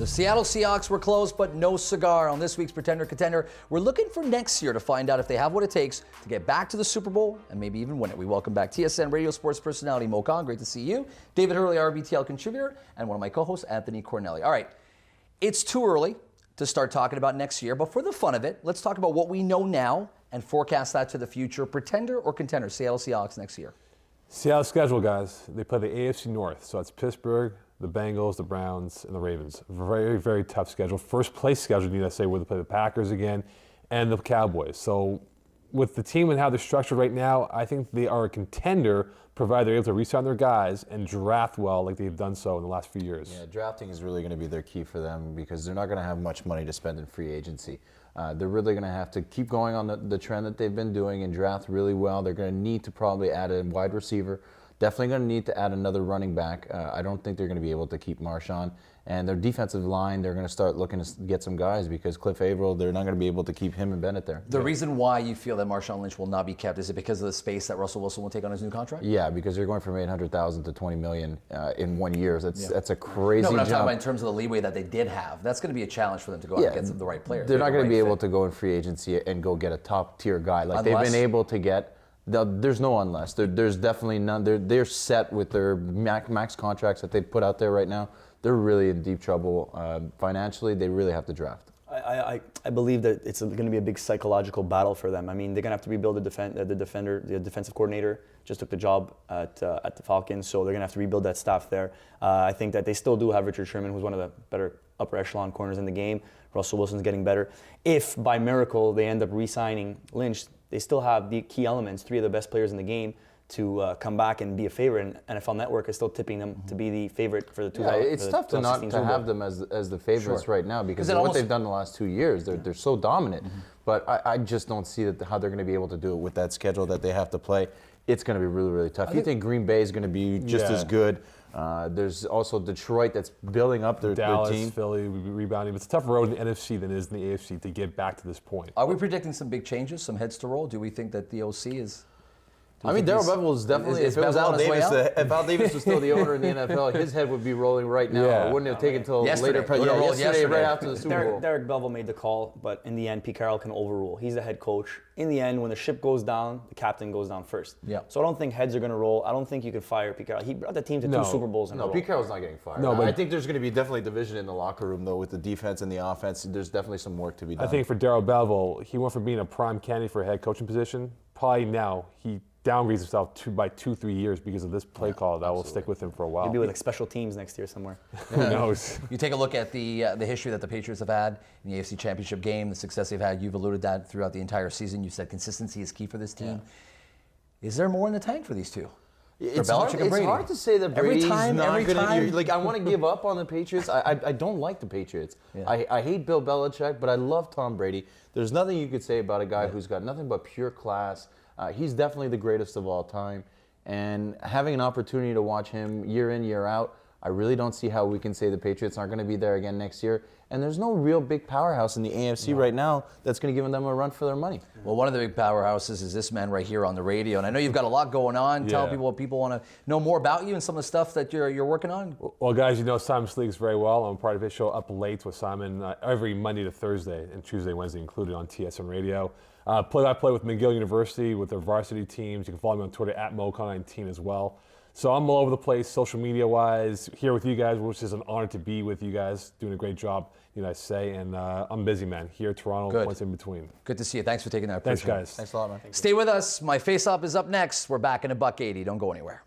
The Seattle Seahawks were close, but no cigar. On this week's Pretender Contender, we're looking for next year to find out if they have what it takes to get back to the Super Bowl and maybe even win it. We welcome back TSN radio sports personality Moah Kahn. Great to see you. David Hurley, RBTL contributor, and one of my co-hosts, Anthony Cornelli. All right, it's too early to start talking about next year, but for the fun of it, let's talk about what we know now and forecast that to the future. Pretender or contender, Seattle Seahawks next year? Seattle schedule, guys. They play the AFC North, so it's Pittsburgh, the Bengals, the Browns, and the Ravens. Very, very tough schedule. First place schedule, need I say, where they play the Packers again and the Cowboys. So with the team and how they're structured right now, I think they are a contender, provided they're able to re-sign their guys and draft well like they've done so in the last few years. Yeah, drafting is really going to be their key for them because they're not going to have much money to spend in free agency. They're really going to have to keep going on the trend that they've been doing and draft really well. They're going to need to probably add a wide receiver. Definitely going to need to add another running back. I don't think they're going to be able to keep Marshawn. And their defensive line, they're going to start looking to get some guys because Cliff Averill, they're not going to be able to keep him and Bennett there. The reason why you feel that Marshawn Lynch will not be kept, is it because of the space that Russell Wilson will take on his new contract? Yeah, because they're going from $800,000 to $20 million in 1 year. That's a crazy jump. No, but I'm jump. talking about in terms of the leeway that they did have. That's going to be a challenge for them to go out and get the right player. They're not going to be able to go in free agency and go get a top tier guy like they've been able to get. There's no unless. There's definitely none. They're set with their max contracts that they put out there right now. They're really in deep trouble financially. They really have to draft. I believe that it's going to be a big psychological battle for them. I mean, they're going to have to rebuild the defensive coordinator just took the job at the Falcons, so they're going to have to rebuild that staff there. I think that they still do have Richard Sherman, who's one of the better upper echelon corners in the game. Russell Wilson's getting better. If by miracle they end up re-signing Lynch, they still have the key elements, three of the best players in the game, to come back and be a favorite. And NFL Network is still tipping them to be the favorite for the 2016 it's tough to not to have them as the favorites right now because of what they've done the last 2 years. They're so dominant. But I just don't see how they're going to be able to do it with that schedule that they have to play. It's going to be really, really tough. You think Green Bay is going to be just as good. There's also Detroit that's building up their team. Philly rebounding. It's a tougher road in the NFC than it is in the AFC to get back to this point. Are we predicting some big changes, some heads to roll? Do we think that the OC is... I mean, Darrell Bevell is definitely, if Al Davis was still the owner in the NFL, his head would be rolling right now. Yeah. It wouldn't have taken until yesterday, yesterday, right after the Super Bowl. Derek Bevell made the call, but in the end, Pete Carroll can overrule. He's the head coach. In the end, when the ship goes down, the captain goes down first. Yeah. So I don't think heads are going to roll. I don't think you can fire Pete Carroll. He brought the team to two Super Bowls in a row. No, Pete Carroll's not getting fired. No, but I think there's going to be definitely division in the locker room, though, with the defense and the offense. There's definitely some work to be done. I think for Darrell Bevell, he went from being a prime candidate for a head coaching position. Probably now he downgrades himself by 2-3 years because of this play call that will stick with him for a while. Maybe with like special teams next year somewhere. Who knows? You take a look at the history that the Patriots have had in the AFC Championship game, the success they've had. You've alluded that throughout the entire season. You said consistency is key for this team. Yeah. Is there more in the tank for these two? It's hard to say that Brady's not going to. Like, I want to give up on the Patriots. I don't like the Patriots. Yeah. I hate Bill Belichick, but I love Tom Brady. There's nothing you could say about a guy who's got nothing but pure class. He's definitely the greatest of all time. And having an opportunity to watch him year in, year out, I really don't see how we can say the Patriots aren't going to be there again next year. And there's no real big powerhouse in the AFC right now that's going to give them a run for their money. Well, one of the big powerhouses is this man right here on the radio. And I know you've got a lot going on. Tell people what people want to know more about you and some of the stuff that you're working on. Well, guys, you know Simon Sleeks very well. I'm part of his show Up Late with Simon every Monday to Thursday and Tuesday, Wednesday included on TSN Radio. Play-by-play with McGill University with their varsity teams. You can follow me on Twitter at Moah Kahn 19 as well. So I'm all over the place, social media-wise, here with you guys, which is an honor to be with you guys, doing a great job, you guys say, and I'm busy, man. Here, Toronto, points in between. Good to see you. Thanks for taking that. Thanks, guys. Thanks a lot, man. Stay with us. My face-off is up next. We're back in $1.80. Don't go anywhere.